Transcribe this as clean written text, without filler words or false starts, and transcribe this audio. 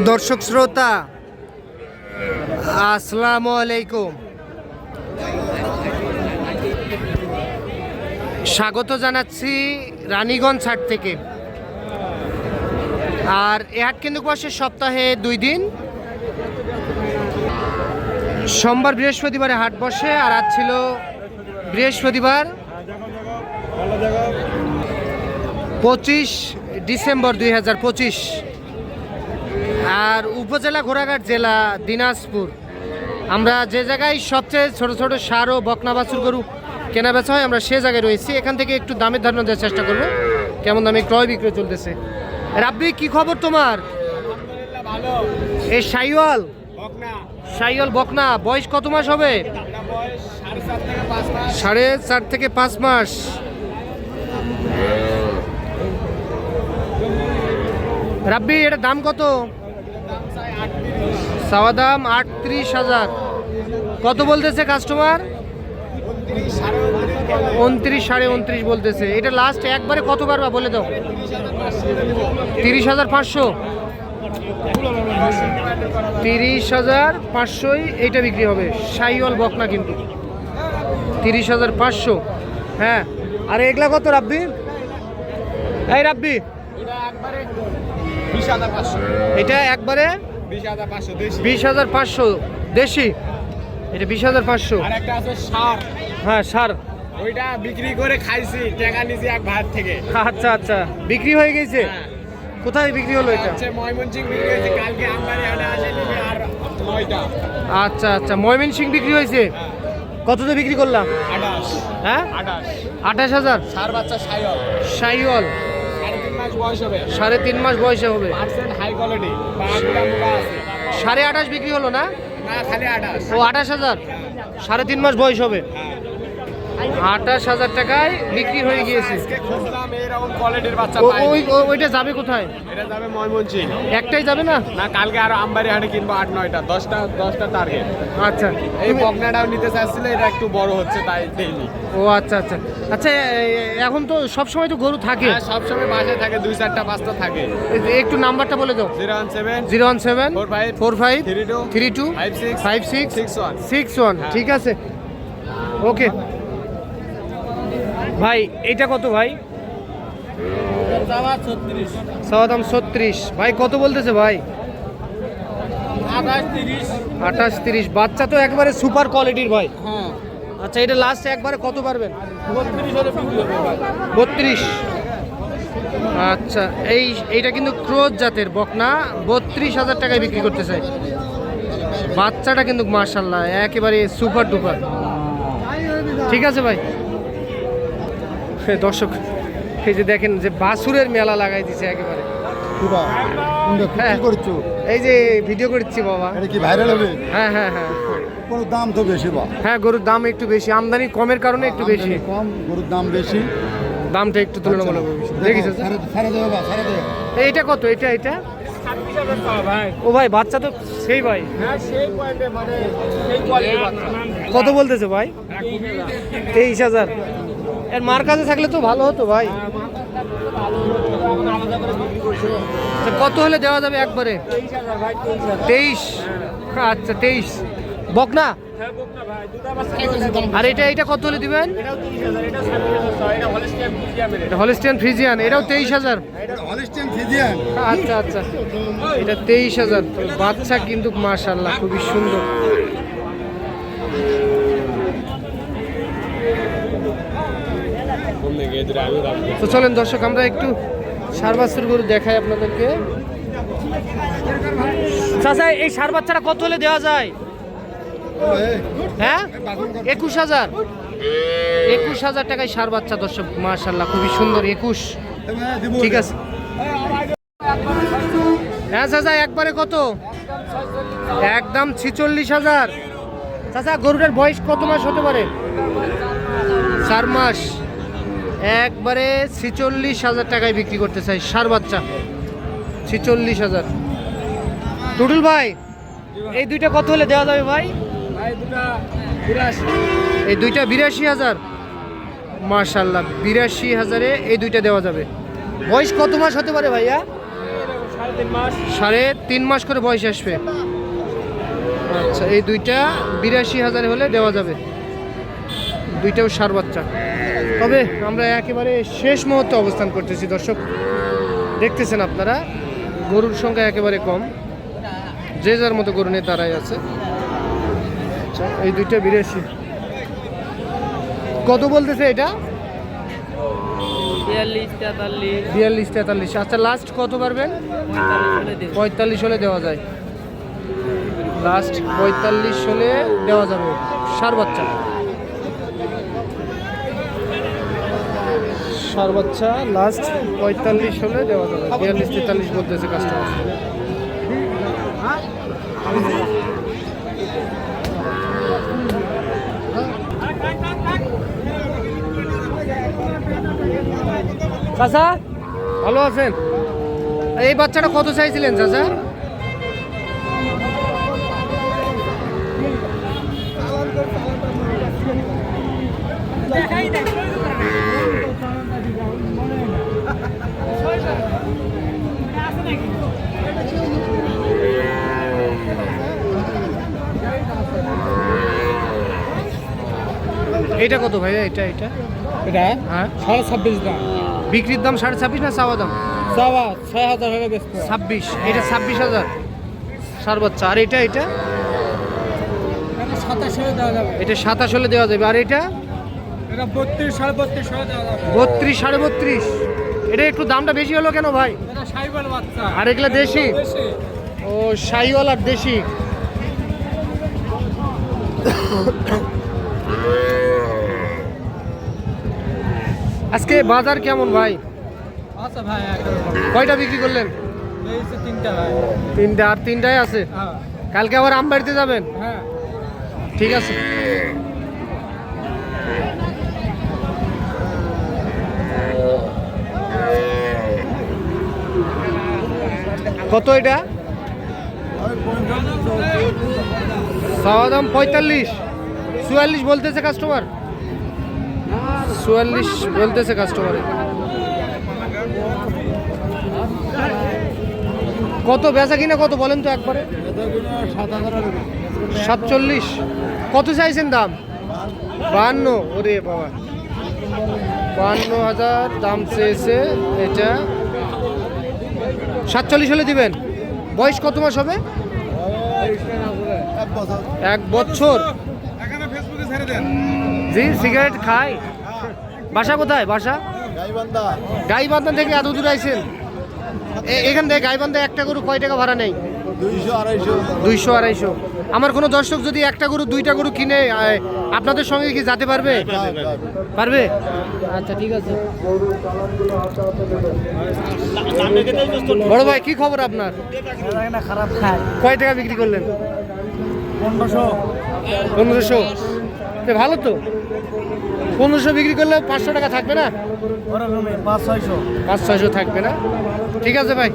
দর্শক শ্রোতা আসসালামু আলাইকুম, স্বাগত জানাচ্ছি রানীগঞ্জ হাট থেকে। আর এ হাট কিন্তু বসে সপ্তাহে 2 দিন, সোমবার বৃহস্পতিবারে হাট বসে। আর আজ ছিল বৃহস্পতিবার 25 ডিসেম্বর 2025। আর উপজেলা ঘোড়াঘাট, জেলা দিনাজপুর। আমরা যে জায়গায় সবচেয়ে ছোট ছোট ষাঁড় ও বকনা বাছুর গরু কেনা বেচা হয়, আমরা সে জায়গায় রয়েছি। এখান থেকে একটু দামের ধারণা দেওয়ার চেষ্টা করব, কেমন দামে ক্রয় বিক্রয় চলতেছে। রাব্বি, কি খবর তোমার? এই শাইওয়াল বকনা বয়স কত মাস হবে? 4.5 থেকে 5 মাস। রাব্বি, এটা দাম কত? চাওয়া দাম 38,000। কত বলতেছে কাস্টমার? 29, 29.5 বলতেছে। এটা লাস্ট একবারে কত পারবা বলে দাও? 30,500। 30,500 এইটা বিক্রি হবে। শাইওয়াল বকনা কিন্তু 30,500। হ্যাঁ, আর এগুলা কত রাব্বি? এই রাব্বি, এটা একবারে 20,500 দেশি। এটা 20,500। হ্যাঁ, সার ওইটা বিক্রি করে খাইছি, টাকা নিছি এক ভাত থেকে। আচ্ছা আচ্ছা, বিক্রি হয়ে গেছে। কোথায় বিক্রি হলো এটা? ময়মনসিংহ বিক্রি হয়েছে কালকে, আমবাড়ি হাটে আসে নিবে আর 9টা। আচ্ছা আচ্ছা, ময়মনসিংহ বিক্রি হয়েছে। কততে বিক্রি করলাম? 28। হ্যাঁ, 28,000। 28,000। সার বাচ্চা শাইওয়াল 3.5 মাস বয়স হবে। 3.5 মাস বয়সে হবে। পার্সেন্ট হাই কোয়ালিটি, বাগুলা মুলা আছে। 28.5 বিক্রি হলো না? না, খালি 28। ও 28,000, 3.5 মাস বয়স হবে। 28,000 টাকায় বিক্রি হয়ে গিয়েছে। আজকে খুঁজলাম এরকম কোয়ালিটির বাচ্চা পাই। ওইটা যাবে কোথায়? এটা যাবে ময়মনসিংহ। একটাই যাবে না? না, কালকে আরো আমবাড়ি হাটে কিনবো 8-9টা, 10টা টার্গেট। আচ্ছা, এই বকনাটাও নিতে চাচ্ছিল, এটা একটু বড় হচ্ছে তাই দেইনি। ও আচ্ছা আচ্ছা আচ্ছা। এখন তো সবসময় তো গরু থাকে। হ্যাঁ, সবসময় বাসায় থাকে, 2-4টা-5টা থাকে। একটু নাম্বারটা বলে দাও। 017 45 32 56 61। 61। ঠিক আছে, ওকে ভাই। এইটা কত ভাই? চাওয়া দাম 36। ভাই কত বলতেছে ভাই? 28, 30। বাচ্চা তো একবারে সুপার কোয়ালিটির ভাই। হ্যাঁ। আচ্ছা, এটা লাস্ট একবারে কত পারবেন? 32। আচ্ছা, এইটা কিন্তু ক্রোজ জাতের বকনা, 32,000 টাকায় বিক্রি করতে চাই। বাচ্চাটা কিন্তু মাশাআল্লাহ একেবারে সুপার ডুপার। ঠিক আছে ভাই। দর্শক, এই যে দেখেন যে বাছুরের মেলা লাগাই দিছে একেবারে। এই যে ভিডিও করছি বাবা। এটা কি ভাইরাল হবে? হ্যাঁ হ্যাঁ হ্যাঁ। গরুর দাম তো বেশি বা? হ্যাঁ, গরুর দাম একটু বেশি, আমদানি কমের কারণে একটু বেশি। কম, গরুর দাম বেশি, দামটা একটু তুলনামূলক বেশি। দেখিস এইটা কত? এটা ও ভাই, বাচ্চা তো সেই ভাই। কত বলতেছে ভাই? 23,000। এর মার কাছে থাকলে তো ভালো হতো ভাই। কত হলে দেওয়া যাবে একবারে? 23। আচ্ছা, 23 বকনা। আর এটা কত হলে দিবেন? হলস্টিয়ান ফ্রিজিয়ান, এটাও 23,000। আচ্ছা আচ্ছা, এটা 23,000। বাচ্চা কিন্তু মাশাআল্লাহ খুবই সুন্দর। তো চলেন দর্শক, আমরা একটু ষাঁড় বাছুর গরু দেখাই আপনাদেরকে। চাচা, এই ষাঁড় বাচ্চাটা কত হলে দেওয়া যায়? হ্যাঁ, 21,000। 21,000 টাকায় ষাঁড় বাচ্চা দর্শক, মাশাআল্লাহ খুবই সুন্দর। 21। ঠিক আছে। হ্যাঁ চাচা, একবারে কত? একদম 46,000। চাচা, গরুটার বয়স কত মাস হতে পারে? 4 মাস। একবারে 46,000 টাকায় বিক্রি করতে চাই ষাঁড় বাচ্চা। 46,000। টুটুল ভাই, এই দুইটা কত হলে দেওয়া যাবে ভাই? এই দুইটা 82,000। মাশাআল্লাহ, 82,000-এ এই দুইটা দেওয়া যাবে। বয়স কত মাস হতে পারে ভাইয়া? 3.5 মাস করে বয়স আসবে। আচ্ছা, এই দুইটা 82,000 হলে দেওয়া যাবে, দুইটাও ষাঁড় বাচ্চা। তবে আমরা একেবারে শেষ মুহূর্তে অবস্থান করতেছি দর্শক, দেখতেছেন আপনারা গরুর সংখ্যা একেবারে কম, যে যার মতো গরু নিয়ে তারাই আছে। আচ্ছা, এই দুইটা 82 কত বলতেছে এটা? 42-43। আচ্ছা, লাস্ট কত পারবেন? 45 হলে দেওয়া যায়, লাস্ট 45 হলে দেওয়া যাবে। ষাঁড় বাচ্চা, ষাঁড় বাচ্চা লাস্ট 45 হলে দেওয়া যাবে। 42-43 বলতেছে কাস্টমার। চাচা ভালো আছেন? এই বাচ্চাটা কত চাইছিলেন চাচা? এটা কত ভাই? এটা এটা হ্যাঁ 26.5 দাম। বিক্রির দাম 26.5 না চাওয়া দাম? চাওয়া 6,000 হলে বেচবো। 26, এটা 26,000 ষাঁড় বাচ্চা। আর এটা এটা 27 হলে দেওয়া যাবে। এটা 27 হলে দেওয়া যাবে। আর এটা এটা 32 32.5 হলে দেওয়া যাবে। 32 32.5। এটা একটু দামটা বেশি হলো কেন ভাই? এটা শাইওয়াল বাচ্চা। আর এগুলা দেশি? ও, শাহিওয়াল আর দেশি। আজকে বাজার কেমন ভাই? আচ্ছা ভাই, কয়টা বিক্রি করলেন? এই যে 3টা ভাই। 3টা, আর 3টাই আছে। হ্যাঁ কালকে আবার আমবাড়িতে যাবেন? হ্যাঁ। ঠিক আছে। কত এটা? চাওয়া দাম 45, 44 বলতেছে কাস্টমার, 44 বলতেছে কাস্টমার। কত বেচা কিনা কত বলেন তো একবারে? 47। কত চাইছেন দাম? 52। ওরে বাবা, 52,000 দাম চেয়েছে। এটা 47 হলে দিবেন। বয়স কত মাস হবে? 1 বছর। জি, সিগারেট খায়। বাসা কোথায়? বাসা গাইবান্ধা থেকে এত দূর আইছেন? এখান থেকে গাইবান্ধা একটা গরু কয় টাকা ভাড়া নেই? 200-250। আমার কোনো দর্শক যদি একটা গরু 2টা গরু কিনে আপনাদের সঙ্গে কি যেতে পারবে? পারবে। আচ্ছা, ঠিক আছে। বড় ভাই, কি খবর আপনার? খারাপ খায়। কয় টাকা বিক্রি করলেন? 1500। ভালো তো, 1500 বিক্রি করলে 500 টাকা থাকবে না? 500-600 থাকবে না? ঠিক আছে ভাই।